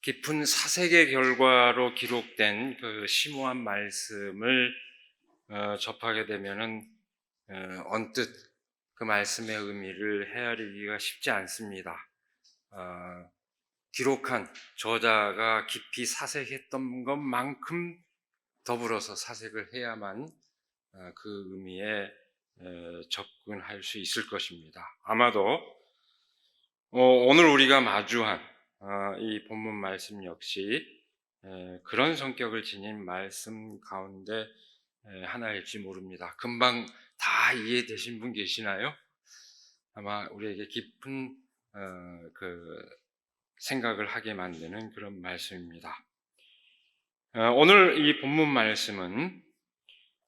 깊은 사색의 결과로 기록된 그 심오한 말씀을 접하게 되면은 언뜻 그 말씀의 의미를 헤아리기가 쉽지 않습니다. 기록한 저자가 깊이 사색했던 것만큼 더불어서 사색을 해야만 그 의미에 접근할 수 있을 것입니다. 아마도 오늘 우리가 마주한 이 본문 말씀 역시 그런 성격을 지닌 말씀 가운데 하나일지 모릅니다. 금방 다 이해되신 분 계시나요? 아마 우리에게 깊은 그 생각을 하게 만드는 그런 말씀입니다. 오늘 이 본문 말씀은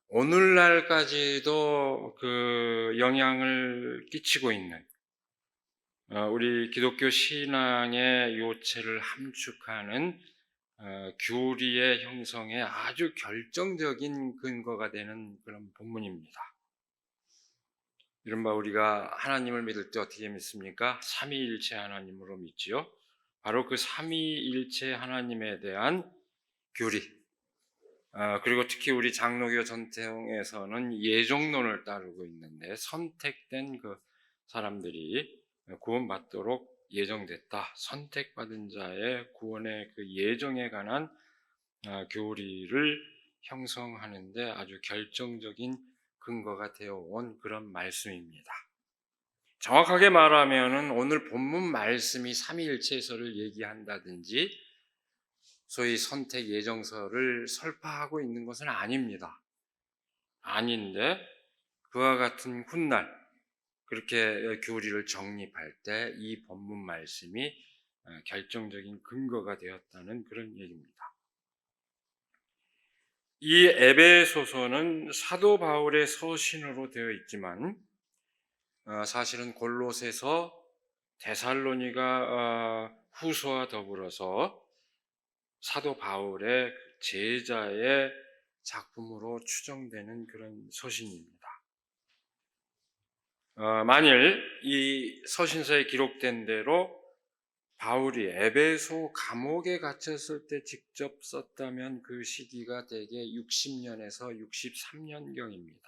오늘날까지도 그 영향을 끼치고 있는 우리 기독교 신앙의 요체를 함축하는 교리의 형성에 아주 결정적인 근거가 되는 그런 본문입니다. 이른바 우리가 하나님을 믿을 때 어떻게 믿습니까? 삼위일체 하나님으로 믿지요. 바로 그 삼위일체 하나님에 대한 교리, 그리고 특히 우리 장로교 전통에서는 예정론을 따르고 있는데 선택된 그 사람들이 구원받도록 예정됐다. 선택받은 자의 구원의 그 예정에 관한 교리를 형성하는데 아주 결정적인 근거가 되어 온 그런 말씀입니다. 정확하게 말하면은 오늘 본문 말씀이 삼위일체설을 얘기한다든지 소위 선택 예정설을 설파하고 있는 것은 아닙니다. 아닌데 그와 같은 훗날 그렇게 교리를 정립할 때 이 본문 말씀이 결정적인 근거가 되었다는 그런 얘기입니다. 이 에베소서는 사도 바울의 서신으로 되어 있지만 사실은 골로새서, 데살로니가 후서와 더불어서 사도 바울의 제자의 작품으로 추정되는 그런 서신입니다. 만일 이 서신서에 기록된 대로 바울이 에베소 감옥에 갇혔을 때 직접 썼다면 그 시기가 대개 60년에서 63년경입니다.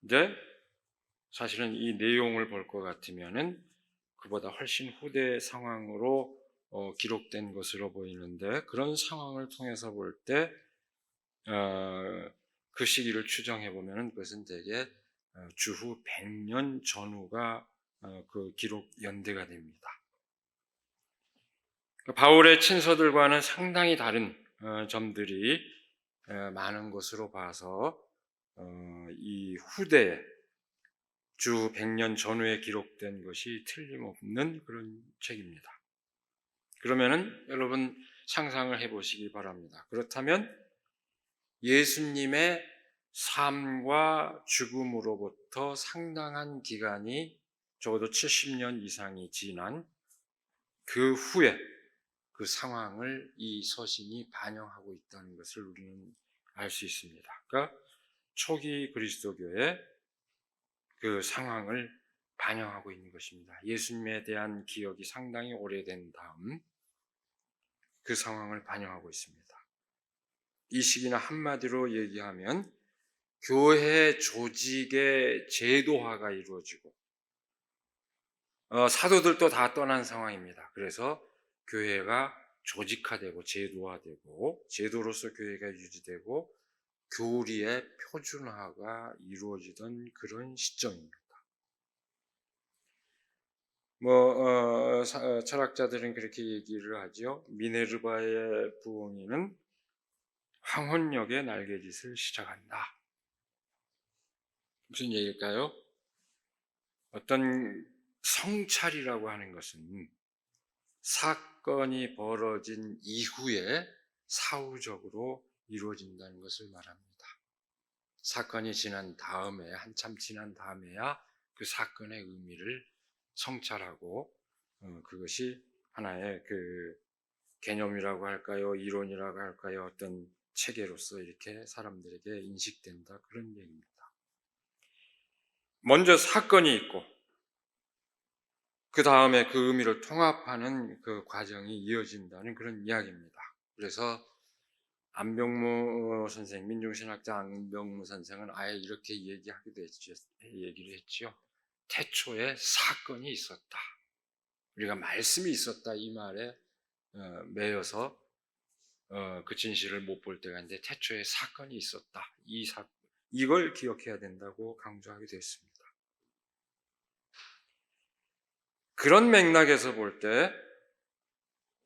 이제 사실은 이 내용을 볼 것 같으면은 그보다 훨씬 후대 상황으로 기록된 것으로 보이는데 그런 상황을 통해서 볼 때 그 시기를 추정해 보면은 그것은 대개 주후 100년 전후가 그 기록 연대가 됩니다. 바울의 친서들과는 상당히 다른 점들이 많은 것으로 봐서 이 후대에 주 100년 전후에 기록된 것이 틀림없는 그런 책입니다. 그러면은 여러분 상상을 해보시기 바랍니다. 그렇다면 예수님의 삶과 죽음으로부터 상당한 기간이 적어도 70년 이상이 지난 그 후에 그 상황을 이 서신이 반영하고 있다는 것을 우리는 알 수 있습니다. 그러니까 초기 그리스도교의 그 상황을 반영하고 있는 것입니다. 예수님에 대한 기억이 상당히 오래된 다음 그 상황을 반영하고 있습니다. 이 시기는 한마디로 얘기하면 교회 조직의 제도화가 이루어지고 사도들도 다 떠난 상황입니다. 그래서 교회가 조직화되고 제도화되고 제도로서 교회가 유지되고 교리의 표준화가 이루어지던 그런 시점입니다. 철학자들은 그렇게 얘기를 하죠. 미네르바의 부엉이는 황혼역의 날개짓을 시작한다. 무슨 얘기일까요? 어떤 성찰이라고 하는 것은 사건이 벌어진 이후에 사후적으로 이루어진다는 것을 말합니다. 사건이 지난 다음에, 한참 지난 다음에야 그 사건의 의미를 성찰하고 그것이 하나의 그 개념이라고 할까요? 이론이라고 할까요? 어떤 체계로서 이렇게 사람들에게 인식된다. 그런 얘기입니다. 먼저 사건이 있고 그 다음에 그 의미를 통합하는 그 과정이 이어진다는 그런 이야기입니다. 그래서 안병무 선생, 민중신학자 안병무 선생은 아예 이렇게 얘기를 했지요. 태초에 사건이 있었다. 우리가 말씀이 있었다 이 말에 매여서 그 진실을 못 볼 때가 있는데 태초에 사건이 있었다. 이걸 기억해야 된다고 강조하게 됐습니다. 그런 맥락에서 볼 때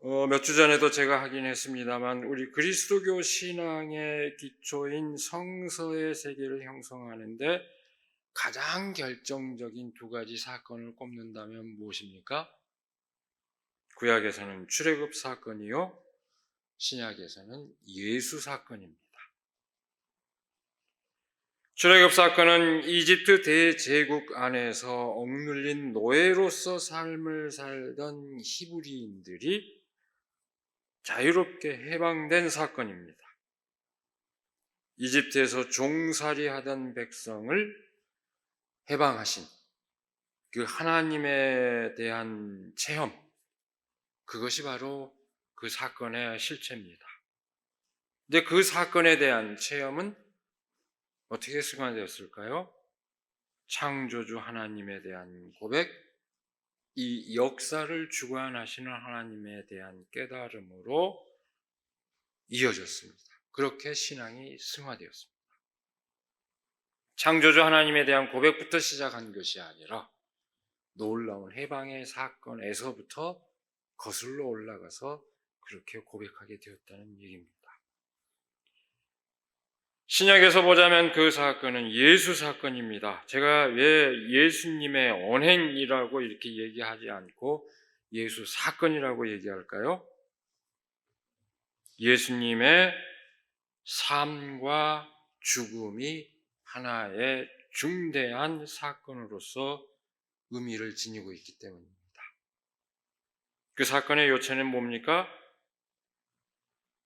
몇 주 전에도 제가 하긴 했습니다만 우리 그리스도교 신앙의 기초인 성서의 세계를 형성하는데 가장 결정적인 두 가지 사건을 꼽는다면 무엇입니까? 구약에서는 출애굽 사건이요, 신약에서는 예수 사건입니다. 출애굽 사건은 이집트 대제국 안에서 억눌린 노예로서 삶을 살던 히브리인들이 자유롭게 해방된 사건입니다. 이집트에서 종살이하던 백성을 해방하신 그 하나님에 대한 체험, 그것이 바로 그 사건의 실체입니다. 근데 그 사건에 대한 체험은 어떻게 승화되었을까요? 창조주 하나님에 대한 고백, 이 역사를 주관하시는 하나님에 대한 깨달음으로 이어졌습니다. 그렇게 신앙이 승화되었습니다. 창조주 하나님에 대한 고백부터 시작한 것이 아니라 놀라운 해방의 사건에서부터 거슬러 올라가서 그렇게 고백하게 되었다는 얘기입니다. 신약에서 보자면 그 사건은 예수 사건입니다. 제가 왜 예수님의 언행이라고 이렇게 얘기하지 않고 예수 사건이라고 얘기할까요? 예수님의 삶과 죽음이 하나의 중대한 사건으로서 의미를 지니고 있기 때문입니다. 그 사건의 요체는 뭡니까?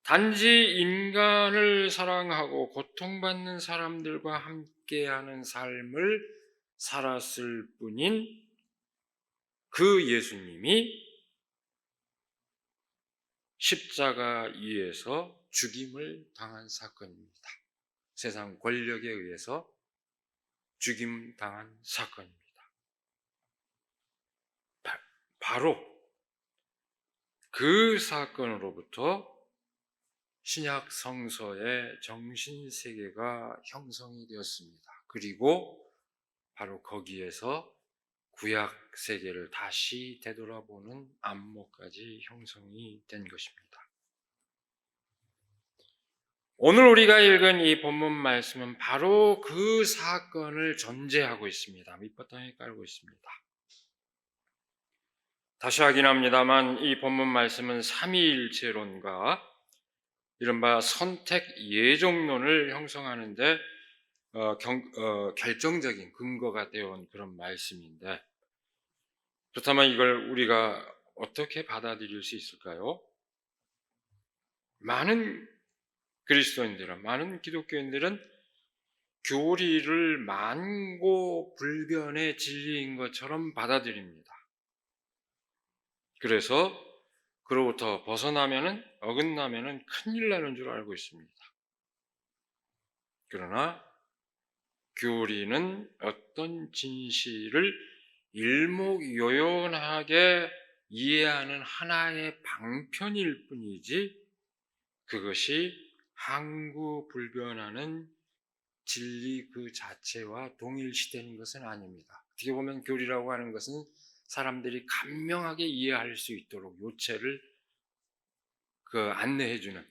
단지 인간을 사랑하고 고통받는 사람들과 함께하는 삶을 살았을 뿐인 그 예수님이 십자가 위에서 죽임을 당한 사건입니다. 세상 권력에 의해서 죽임 당한 사건입니다. 바로 그 사건으로부터 신약 성서의 정신세계가 형성이 되었습니다. 그리고 바로 거기에서 구약 세계를 다시 되돌아보는 안목까지 형성이 된 것입니다. 오늘 우리가 읽은 이 본문 말씀은 바로 그 사건을 전제하고 있습니다. 밑바탕에 깔고 있습니다. 다시 확인합니다만 이 본문 말씀은 삼위일체론과 이른바 선택 예정론을 형성하는데 결정적인 근거가 되어온 그런 말씀인데, 그렇다면 이걸 우리가 어떻게 받아들일 수 있을까요? 많은 그리스도인들은, 많은 기독교인들은 교리를 만고불변의 진리인 것처럼 받아들입니다. 그래서 그로부터 어긋나면은 큰일 나는 줄 알고 있습니다. 그러나 교리는 어떤 진실을 일목요연하게 이해하는 하나의 방편일 뿐이지 그것이 항구불변하는 진리 그 자체와 동일시되는 것은 아닙니다. 어떻게 보면 교리라고 하는 것은 사람들이 간명하게 이해할 수 있도록 요체를 안내해주는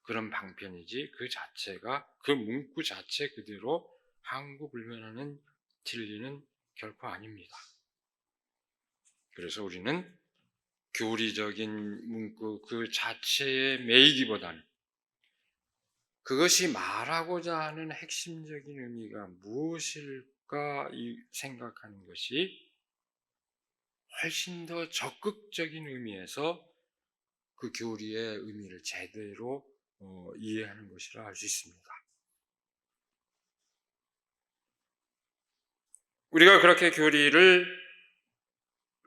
그런 방편이지 그 자체가, 그 문구 자체 그대로 항구불변하는 진리는 결코 아닙니다. 그래서 우리는 교리적인 문구 그 자체에 매이기보다는 그것이 말하고자 하는 핵심적인 의미가 무엇일까 생각하는 것이 훨씬 더 적극적인 의미에서 그 교리의 의미를 제대로 이해하는 것이라 할 수 있습니다. 우리가 그렇게 교리를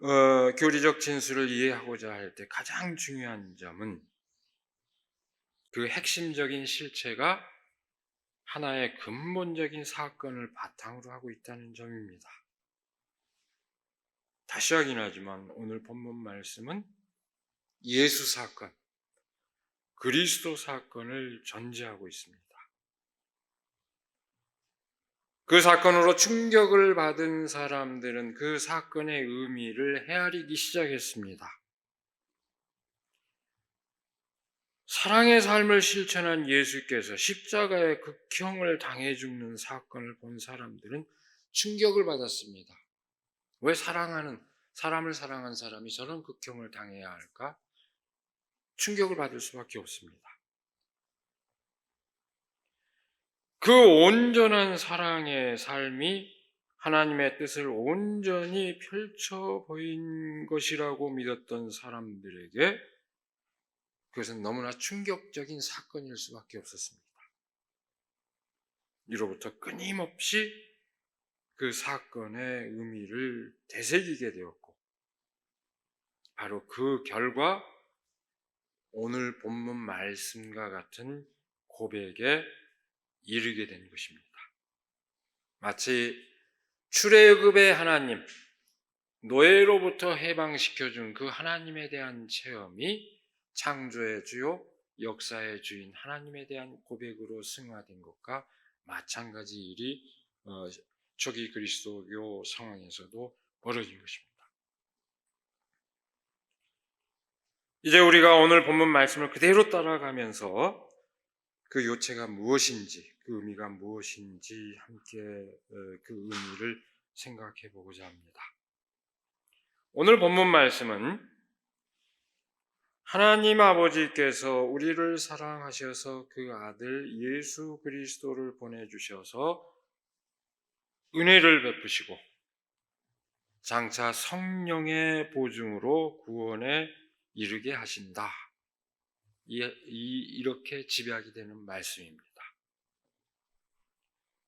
교리적 진술을 이해하고자 할 때 가장 중요한 점은 그 핵심적인 실체가 하나의 근본적인 사건을 바탕으로 하고 있다는 점입니다. 다시 확인하지만 오늘 본문 말씀은 예수 사건, 그리스도 사건을 전제하고 있습니다. 그 사건으로 충격을 받은 사람들은 그 사건의 의미를 헤아리기 시작했습니다. 사랑의 삶을 실천한 예수께서 십자가의 극형을 당해 죽는 사건을 본 사람들은 충격을 받았습니다. 왜 사람을 사랑한 사람이 저런 극형을 당해야 할까? 충격을 받을 수밖에 없습니다. 그 온전한 사랑의 삶이 하나님의 뜻을 온전히 펼쳐 보인 것이라고 믿었던 사람들에게 그것은 너무나 충격적인 사건일 수밖에 없었습니다. 이로부터 끊임없이 그 사건의 의미를 되새기게 되었고, 바로 그 결과 오늘 본문 말씀과 같은 고백에 이르게 된 것입니다. 마치 출애굽의 하나님, 노예로부터 해방시켜준 그 하나님에 대한 체험이 창조의 주요, 역사의 주인 하나님에 대한 고백으로 승화된 것과 마찬가지 일이 초기 그리스도교 상황에서도 벌어진 것입니다. 이제 우리가 오늘 본문 말씀을 그대로 따라가면서 그 요체가 무엇인지, 그 의미가 무엇인지 함께 그 의미를 생각해 보고자 합니다. 오늘 본문 말씀은 하나님 아버지께서 우리를 사랑하셔서 그 아들 예수 그리스도를 보내주셔서 은혜를 베푸시고 장차 성령의 보증으로 구원에 이르게 하신다. 이렇게 집약이 되는 말씀입니다.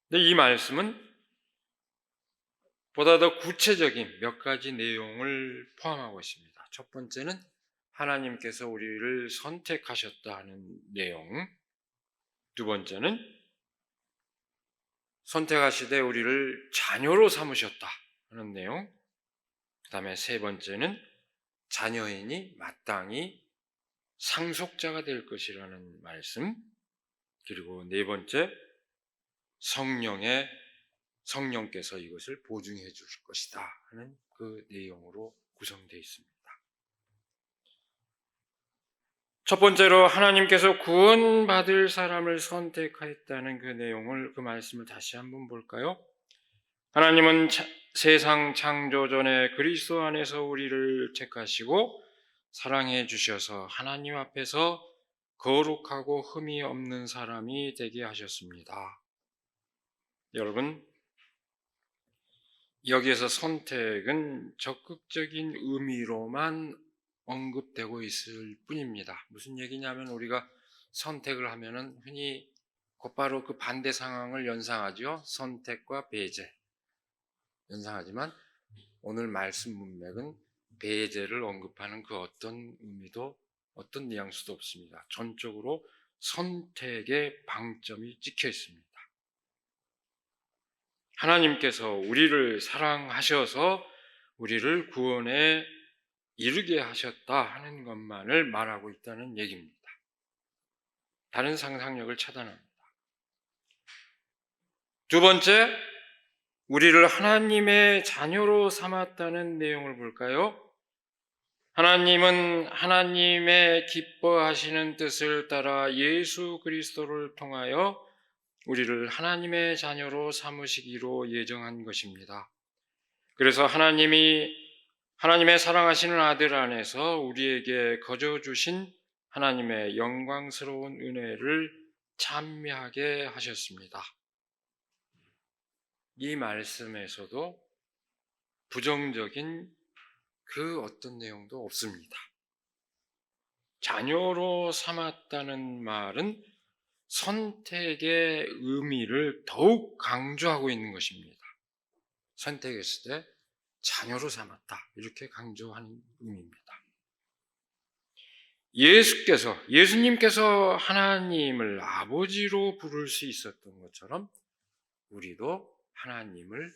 근데 이 말씀은 보다 더 구체적인 몇 가지 내용을 포함하고 있습니다. 첫 번째는 하나님께서 우리를 선택하셨다 하는 내용, 두 번째는 선택하시되 우리를 자녀로 삼으셨다 하는 내용, 그 다음에 세 번째는 자녀이니 마땅히 상속자가 될 것이라는 말씀, 그리고 네 번째 성령께서 이것을 보증해 주실 것이다 하는 그 내용으로 구성되어 있습니다. 첫 번째로 하나님께서 구원받을 사람을 선택하였다는 그 말씀을 다시 한번 볼까요? 하나님은 세상 창조 전에 그리스도 안에서 우리를 택하시고 사랑해 주셔서 하나님 앞에서 거룩하고 흠이 없는 사람이 되게 하셨습니다. 여러분, 여기에서 선택은 적극적인 의미로만 언급되고 있을 뿐입니다. 무슨 얘기냐면 우리가 선택을 하면은 흔히 곧바로 그 반대 상황을 연상하죠. 선택과 배제. 연상하지만 오늘 말씀 문맥은 배제를 언급하는 그 어떤 의미도 어떤 뉘앙스도 없습니다. 전적으로 선택의 방점이 찍혀 있습니다. 하나님께서 우리를 사랑하셔서 우리를 구원에 이르게 하셨다 하는 것만을 말하고 있다는 얘기입니다. 다른 상상력을 차단합니다. 두 번째, 우리를 하나님의 자녀로 삼았다는 내용을 볼까요? 하나님은 하나님의 기뻐하시는 뜻을 따라 예수 그리스도를 통하여 우리를 하나님의 자녀로 삼으시기로 예정한 것입니다. 그래서 하나님의 사랑하시는 아들 안에서 우리에게 거저 주신 하나님의 영광스러운 은혜를 찬미하게 하셨습니다. 이 말씀에서도 부정적인 그 어떤 내용도 없습니다. 자녀로 삼았다는 말은 선택의 의미를 더욱 강조하고 있는 것입니다. 선택했을 때 자녀로 삼았다. 이렇게 강조하는 의미입니다. 예수님께서 하나님을 아버지로 부를 수 있었던 것처럼 우리도 하나님을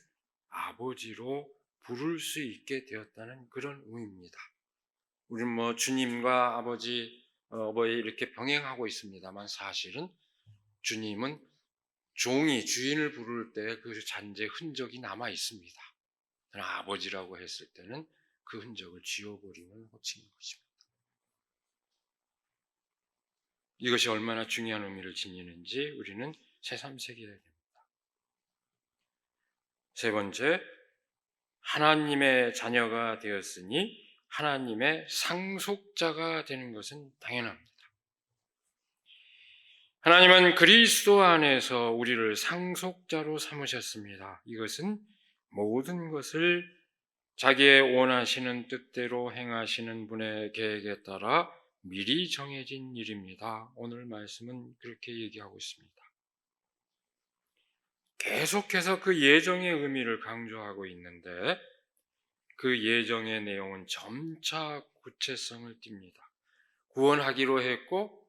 아버지로 부를 수 있게 되었다는 그런 의미입니다. 우리는 주님과 아버지, 어버이 이렇게 병행하고 있습니다만 사실은 주님은 종이 주인을 부를 때 그 잔재 흔적이 남아 있습니다. 그러나 아버지라고 했을 때는 그 흔적을 지워버리는 호칭인 것입니다. 이것이 얼마나 중요한 의미를 지니는지 우리는 새삼새겨야 됩니다. 세 번째, 하나님의 자녀가 되었으니 하나님의 상속자가 되는 것은 당연합니다. 하나님은 그리스도 안에서 우리를 상속자로 삼으셨습니다. 이것은 모든 것을 자기의 원하시는 뜻대로 행하시는 분의 계획에 따라 미리 정해진 일입니다. 오늘 말씀은 그렇게 얘기하고 있습니다. 계속해서 그 예정의 의미를 강조하고 있는데 그 예정의 내용은 점차 구체성을 띱니다. 구원하기로 했고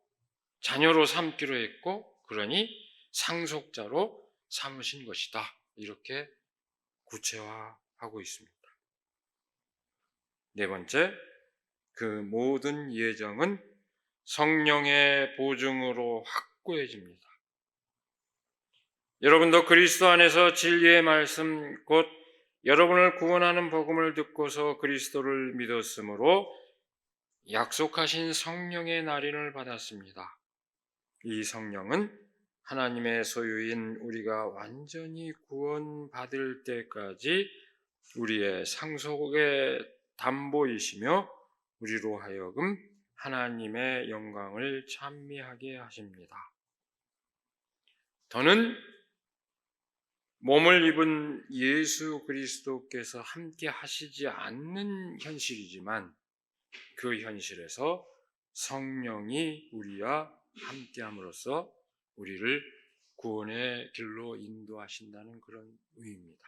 자녀로 삼기로 했고 그러니 상속자로 삼으신 것이다. 이렇게 구체화하고 있습니다. 네 번째, 그 모든 예정은 성령의 보증으로 확고해집니다. 여러분도 그리스도 안에서 진리의 말씀 곧 여러분을 구원하는 복음을 듣고서 그리스도를 믿었으므로 약속하신 성령의 날인을 받았습니다. 이 성령은 하나님의 소유인 우리가 완전히 구원받을 때까지 우리의 상속의 담보이시며 우리로 하여금 하나님의 영광을 찬미하게 하십니다. 더는 몸을 입은 예수 그리스도께서 함께 하시지 않는 현실이지만 그 현실에서 성령이 우리와 함께함으로써 우리를 구원의 길로 인도하신다는 그런 의미입니다.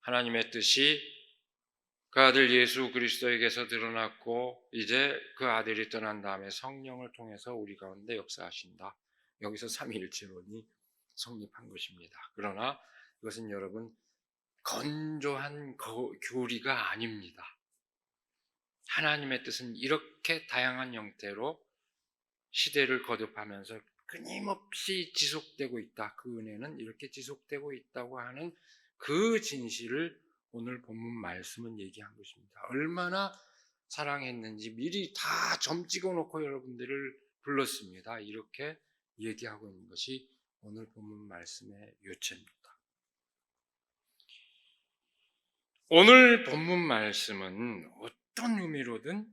하나님의 뜻이 그 아들 예수 그리스도에게서 드러났고 이제 그 아들이 떠난 다음에 성령을 통해서 우리 가운데 역사하신다. 여기서 삼위일체론이 성립한 것입니다. 그러나 이것은 여러분 건조한 교리가 아닙니다. 하나님의 뜻은 이렇게 다양한 형태로 시대를 거듭하면서 끊임없이 지속되고 있다. 그 은혜는 이렇게 지속되고 있다고 하는 그 진실을 오늘 본문 말씀은 얘기한 것입니다. 얼마나 사랑했는지 미리 다 점 찍어놓고 여러분들을 불렀습니다. 이렇게 얘기하고 있는 것이 오늘 본문 말씀의 요체입니다. 오늘 본문 말씀은 어떤 의미로든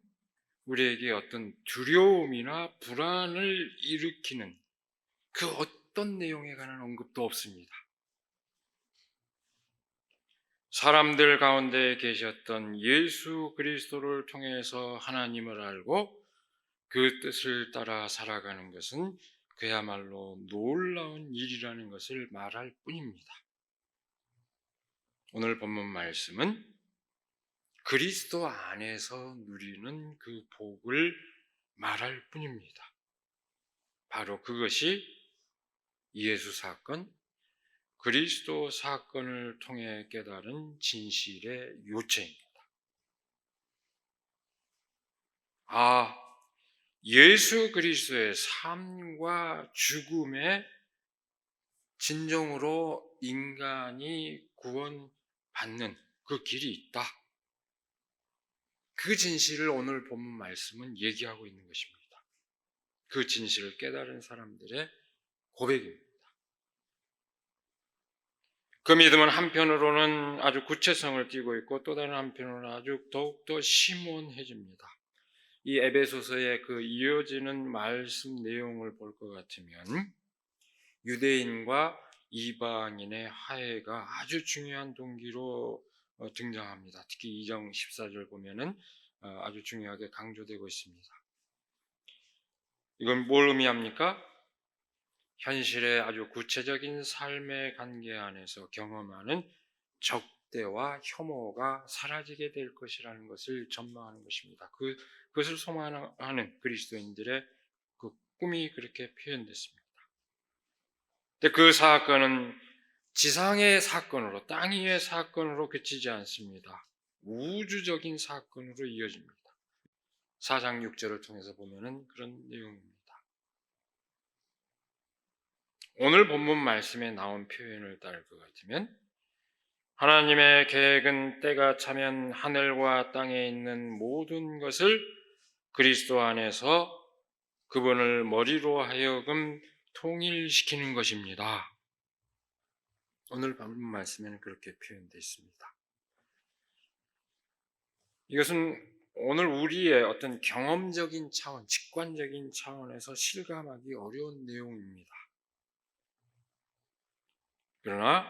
우리에게 어떤 두려움이나 불안을 일으키는 그 어떤 내용에 관한 언급도 없습니다. 사람들 가운데 계셨던 예수 그리스도를 통해서 하나님을 알고 그 뜻을 따라 살아가는 것은 그야말로 놀라운 일이라는 것을 말할 뿐입니다. 오늘 본문 말씀은 그리스도 안에서 누리는 그 복을 말할 뿐입니다. 바로 그것이 예수 사건, 그리스도 사건을 통해 깨달은 진실의 요체입니다. 예수 그리스도의 삶과 죽음의 진정으로 인간이 구원받는 그 길이 있다. 그 진실을 오늘 본문 말씀은 얘기하고 있는 것입니다. 그 진실을 깨달은 사람들의 고백입니다. 그 믿음은 한편으로는 아주 구체성을 띠고 있고 또 다른 한편으로는 아주 더욱더 심원해집니다. 이 에베소서의 그 이어지는 말씀 내용을 볼 것 같으면 유대인과 이방인의 화해가 아주 중요한 동기로 등장합니다. 특히 2장 14절 보면은 아주 중요하게 강조되고 있습니다. 이건 뭘 의미합니까? 현실의 아주 구체적인 삶의 관계 안에서 경험하는 학대와 혐오가 사라지게 될 것이라는 것을 전망하는 것입니다. 그것을 소망하는 그리스도인들의 그 꿈이 그렇게 표현됐습니다. 근데 그 사건은 지상의 사건으로, 땅 위의 사건으로 그치지 않습니다. 우주적인 사건으로 이어집니다. 4장 6절을 통해서 보면은 그런 내용입니다. 오늘 본문 말씀에 나온 표현을 따를 것 같으면 하나님의 계획은 때가 차면 하늘과 땅에 있는 모든 것을 그리스도 안에서 그분을 머리로 하여금 통일시키는 것입니다. 오늘 본문 말씀에는 그렇게 표현되어 있습니다. 이것은 오늘 우리의 어떤 경험적인 차원, 직관적인 차원에서 실감하기 어려운 내용입니다. 그러나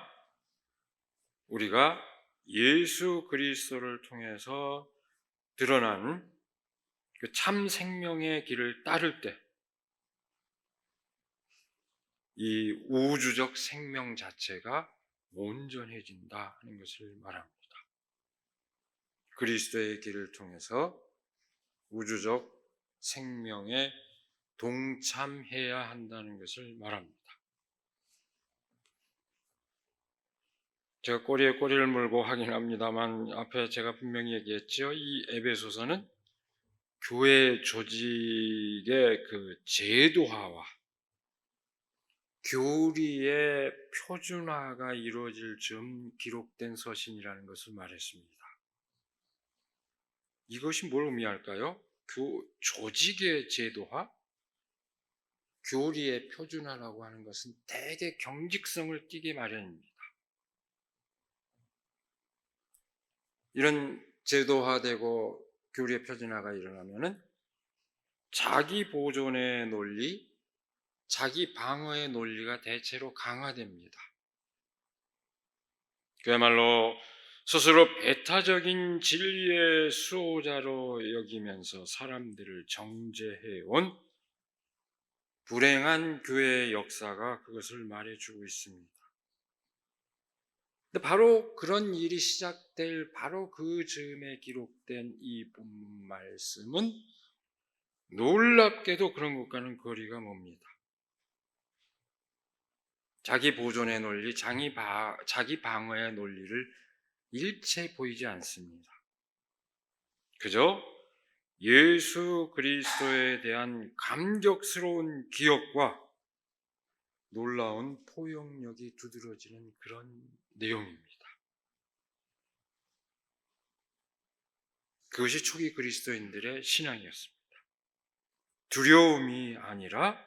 우리가 예수 그리스도를 통해서 드러난 그 참 생명의 길을 따를 때 이 우주적 생명 자체가 온전해진다 하는 것을 말합니다. 그리스도의 길을 통해서 우주적 생명에 동참해야 한다는 것을 말합니다. 제가 꼬리에 꼬리를 물고 하긴 합니다만 앞에 제가 분명히 얘기했죠. 이 에베소서는 교회 조직의 그 제도화와 교리의 표준화가 이루어질 즈음 기록된 서신이라는 것을 말했습니다. 이것이 뭘 의미할까요? 조직의 제도화, 교리의 표준화라고 하는 것은 대개 경직성을 띠게 마련입니다. 이런 제도화되고 교리의 표준화가 일어나면은 자기 보존의 논리, 자기 방어의 논리가 대체로 강화됩니다. 그야말로 스스로 배타적인 진리의 수호자로 여기면서 사람들을 정죄해온 불행한 교회의 역사가 그것을 말해주고 있습니다. 근데 바로 그런 일이 시작될 바로 그 즈음에 기록된 이 본문 말씀은 놀랍게도 그런 것과는 거리가 멉니다. 자기 보존의 논리, 자기 방어의 논리를 일체 보이지 않습니다. 그저 예수 그리스도에 대한 감격스러운 기억과 놀라운 포용력이 두드러지는 그런 내용입니다. 그것이 초기 그리스도인들의 신앙이었습니다. 두려움이 아니라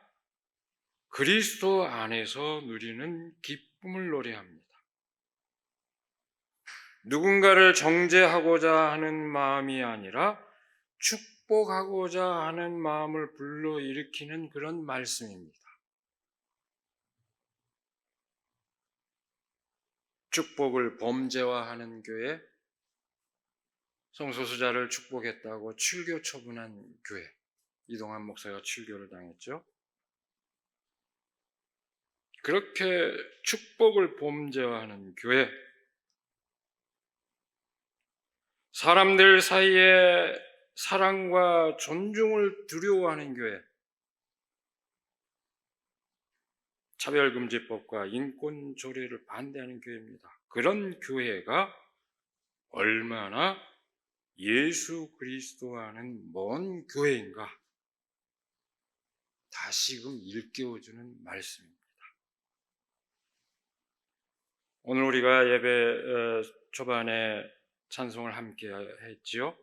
그리스도 안에서 누리는 기쁨을 노래합니다. 누군가를 정죄하고자 하는 마음이 아니라 축복하고자 하는 마음을 불러일으키는 그런 말씀입니다. 축복을 범죄화하는 교회, 성소수자를 축복했다고 출교 처분한 교회, 이동환 목사가 출교를 당했죠. 그렇게 축복을 범죄화하는 교회, 사람들 사이에 사랑과 존중을 두려워하는 교회, 차별금지법과 인권조례를 반대하는 교회입니다. 그런 교회가 얼마나 예수 그리스도와는 먼 교회인가 다시금 일깨워주는 말씀입니다. 오늘 우리가 예배 초반에 찬송을 함께 했지요.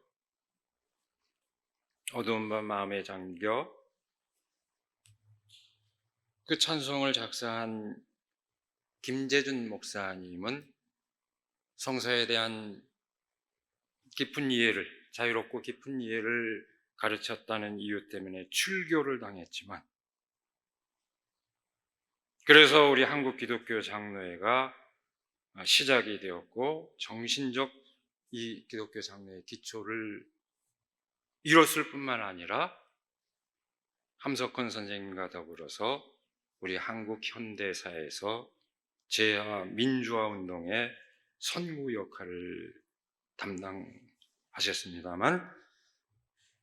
어두운 밤 마음에 잠겨. 그 찬송을 작사한 김재준 목사님은 성서에 대한 깊은 이해를, 자유롭고 깊은 이해를 가르쳤다는 이유 때문에 출교를 당했지만, 그래서 우리 한국 기독교 장로회가 시작이 되었고 정신적 이 기독교 장로의 기초를 이뤘을 뿐만 아니라 함석헌 선생님과 더불어서 우리 한국 현대사에서 재화 민주화 운동에 선구 역할을 담당하셨습니다만,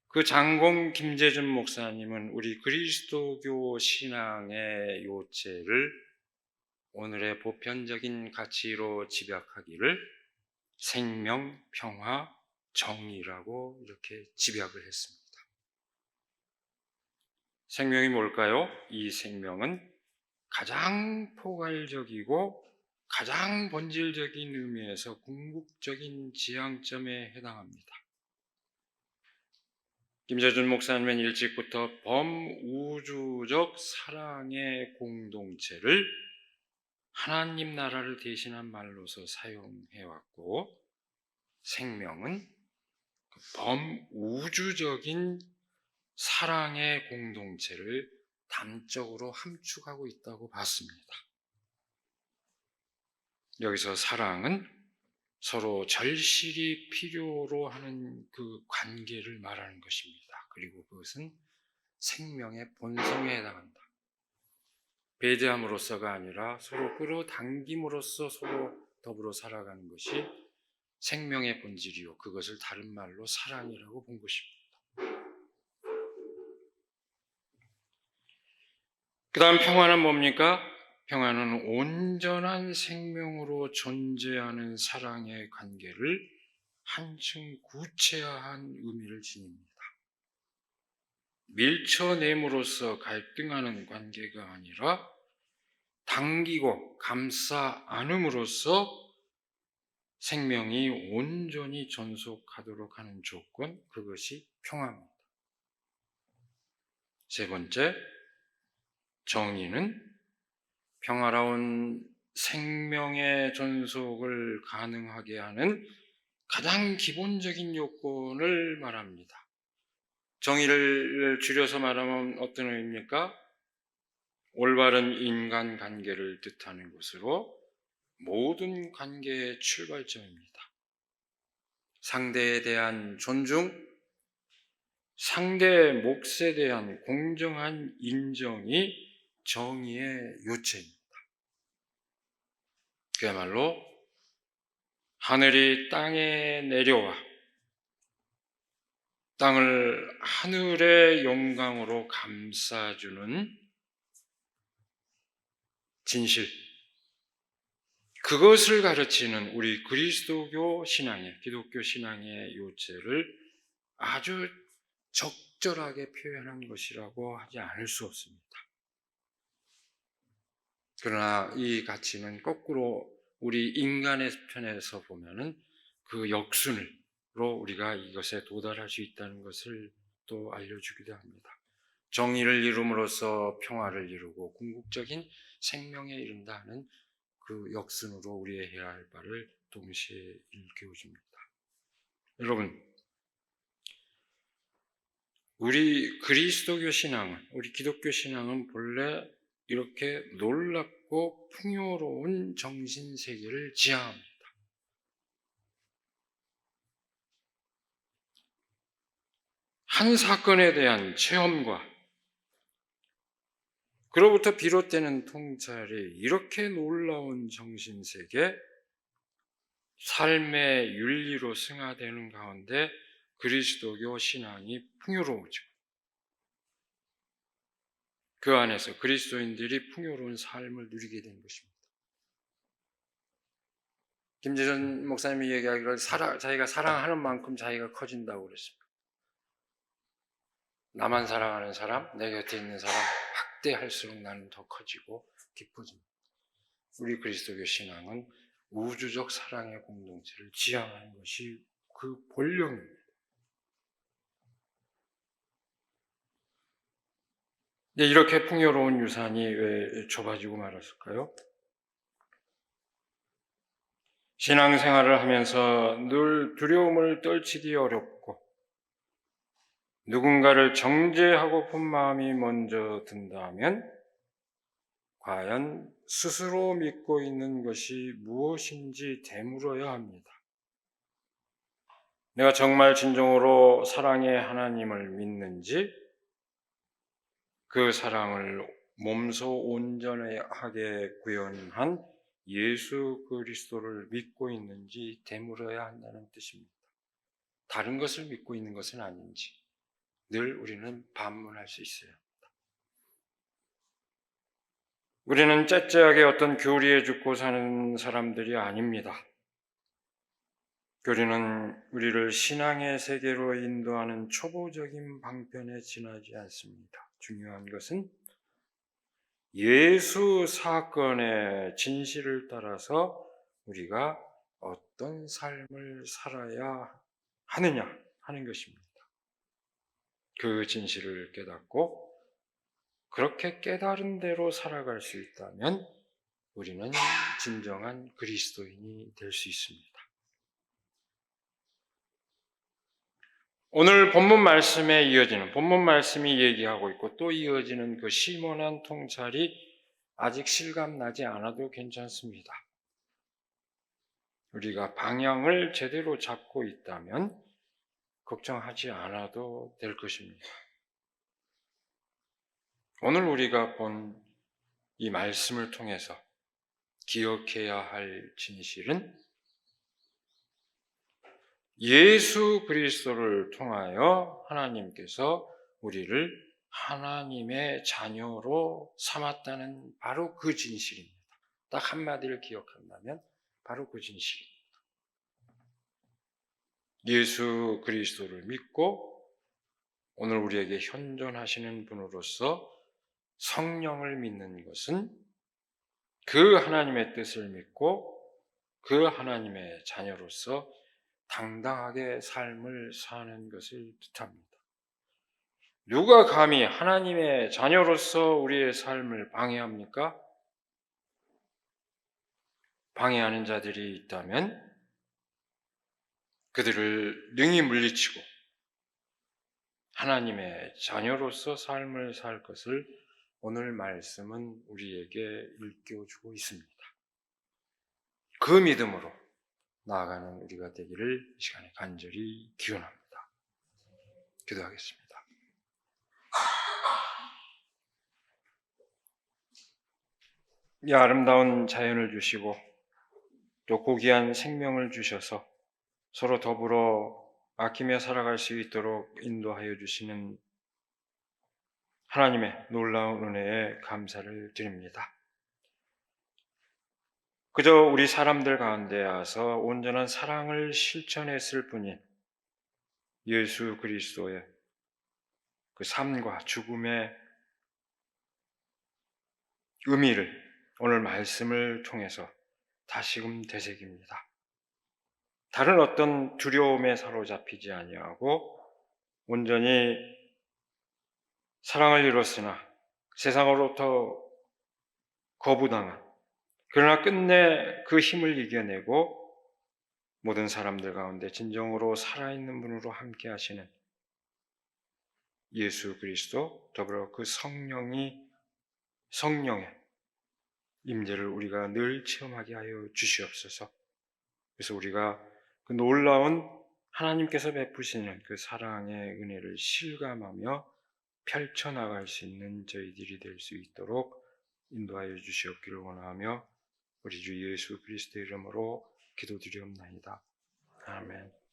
그 장공 김재준 목사님은 우리 그리스도교 신앙의 요체를 오늘의 보편적인 가치로 집약하기를 생명, 평화, 정의라고 이렇게 집약을 했습니다. 생명이 뭘까요? 이 생명은 가장 포괄적이고 가장 본질적인 의미에서 궁극적인 지향점에 해당합니다. 김재준 목사님은 일찍부터 범우주적 사랑의 공동체를 하나님 나라를 대신한 말로서 사용해왔고, 생명은 범우주적인 사랑의 공동체를 담적으로 함축하고 있다고 봤습니다. 여기서 사랑은 서로 절실히 필요로 하는 그 관계를 말하는 것입니다. 그리고 그것은 생명의 본성에 해당한다. 배제함으로써가 아니라 서로 끌어당김으로써 서로 더불어 살아가는 것이 생명의 본질이요, 그것을 다른 말로 사랑이라고 본 것입니다. 그 다음 평화는 뭡니까? 평화는 온전한 생명으로 존재하는 사랑의 관계를 한층 구체화한 의미를 지닙니다. 밀쳐냄으로써 갈등하는 관계가 아니라 당기고 감싸 안음으로써 생명이 온전히 존속하도록 하는 조건, 그것이 평화입니다. 세 번째, 정의는 평화로운 생명의 존속을 가능하게 하는 가장 기본적인 요건을 말합니다. 정의를 줄여서 말하면 어떤 의미입니까? 올바른 인간관계를 뜻하는 것으로 모든 관계의 출발점입니다. 상대에 대한 존중, 상대의 몫에 대한 공정한 인정이 정의의 요체입니다. 그야말로 하늘이 땅에 내려와 땅을 하늘의 영광으로 감싸주는 진실, 그것을 가르치는 우리 그리스도교 신앙의, 기독교 신앙의 요체를 아주 적절하게 표현한 것이라고 하지 않을 수 없습니다. 그러나 이 가치는 거꾸로 우리 인간의 편에서 보면은 그 역순으로 우리가 이것에 도달할 수 있다는 것을 또 알려주기도 합니다. 정의를 이룸으로써 평화를 이루고 궁극적인 생명에 이른다 하는 그 역순으로 우리의 해야 할 바를 동시에 일깨워줍니다. 여러분, 우리 그리스도교 신앙은, 우리 기독교 신앙은 본래 이렇게 놀랍고 풍요로운 정신세계를 지향합니다. 한 사건에 대한 체험과 그로부터 비롯되는 통찰이 이렇게 놀라운 정신세계, 삶의 윤리로 승화되는 가운데 그리스도교 신앙이 풍요로우죠. 그 안에서 그리스도인들이 풍요로운 삶을 누리게 된 것입니다. 김재전 목사님이 얘기하기를 자기가 사랑하는 만큼 자기가 커진다고 그랬습니다. 나만 사랑하는 사람, 내 곁에 있는 사람 확대할수록 나는 더 커지고 깊어집니다. 우리 그리스도교 신앙은 우주적 사랑의 공동체를 지향하는 것이 그 본령입니다. 이렇게 풍요로운 유산이 왜 좁아지고 말았을까요? 신앙생활을 하면서 늘 두려움을 떨치기 어렵고 누군가를 정죄하고픈 마음이 먼저 든다면 과연 스스로 믿고 있는 것이 무엇인지 되물어야 합니다. 내가 정말 진정으로 사랑의 하나님을 믿는지, 그 사랑을 몸소 온전하게 구현한 예수 그리스도를 믿고 있는지 되물어야 한다는 뜻입니다. 다른 것을 믿고 있는 것은 아닌지 늘 우리는 반문할 수 있어요. 우리는 째째하게 어떤 교리에 죽고 사는 사람들이 아닙니다. 교리는 우리를 신앙의 세계로 인도하는 초보적인 방편에 지나지 않습니다. 중요한 것은 예수 사건의 진실을 따라서 우리가 어떤 삶을 살아야 하느냐 하는 것입니다. 그 진실을 깨닫고 그렇게 깨달은 대로 살아갈 수 있다면 우리는 진정한 그리스도인이 될 수 있습니다. 오늘 본문 말씀에 이어지는, 본문 말씀이 얘기하고 있고 또 이어지는 그 시몬한 통찰이 아직 실감나지 않아도 괜찮습니다. 우리가 방향을 제대로 잡고 있다면 걱정하지 않아도 될 것입니다. 오늘 우리가 본 이 말씀을 통해서 기억해야 할 진실은 예수 그리스도를 통하여 하나님께서 우리를 하나님의 자녀로 삼았다는 바로 그 진실입니다. 딱 한마디를 기억한다면 바로 그 진실입니다. 예수 그리스도를 믿고 오늘 우리에게 현존하시는 분으로서 성령을 믿는 것은 그 하나님의 뜻을 믿고 그 하나님의 자녀로서 당당하게 삶을 사는 것을 뜻합니다. 누가 감히 하나님의 자녀로서 우리의 삶을 방해합니까? 방해하는 자들이 있다면 그들을 능히 물리치고 하나님의 자녀로서 삶을 살 것을 오늘 말씀은 우리에게 일깨워주고 있습니다. 그 믿음으로 나아가는 우리가 되기를 이 시간에 간절히 기원합니다. 기도하겠습니다. 이 아름다운 자연을 주시고 또 고귀한 생명을 주셔서 서로 더불어 아끼며 살아갈 수 있도록 인도하여 주시는 하나님의 놀라운 은혜에 감사를 드립니다. 그저 우리 사람들 가운데 와서 온전한 사랑을 실천했을 뿐인 예수 그리스도의 그 삶과 죽음의 의미를 오늘 말씀을 통해서 다시금 되새깁니다. 다른 어떤 두려움에 사로잡히지 아니하고 온전히 사랑을 이뤘으나 세상으로부터 거부당한, 그러나 끝내 그 힘을 이겨내고 모든 사람들 가운데 진정으로 살아있는 분으로 함께 하시는 예수 그리스도 더불어 그 성령의 임재를 우리가 늘 체험하게 하여 주시옵소서. 그래서 우리가 그 놀라운 하나님께서 베푸시는 그 사랑의 은혜를 실감하며 펼쳐나갈 수 있는 저희들이 될 수 있도록 인도하여 주시옵기를 원하며 우리 주 예수 그리스도의 이름으로 기도드리옵나이다. 아멘.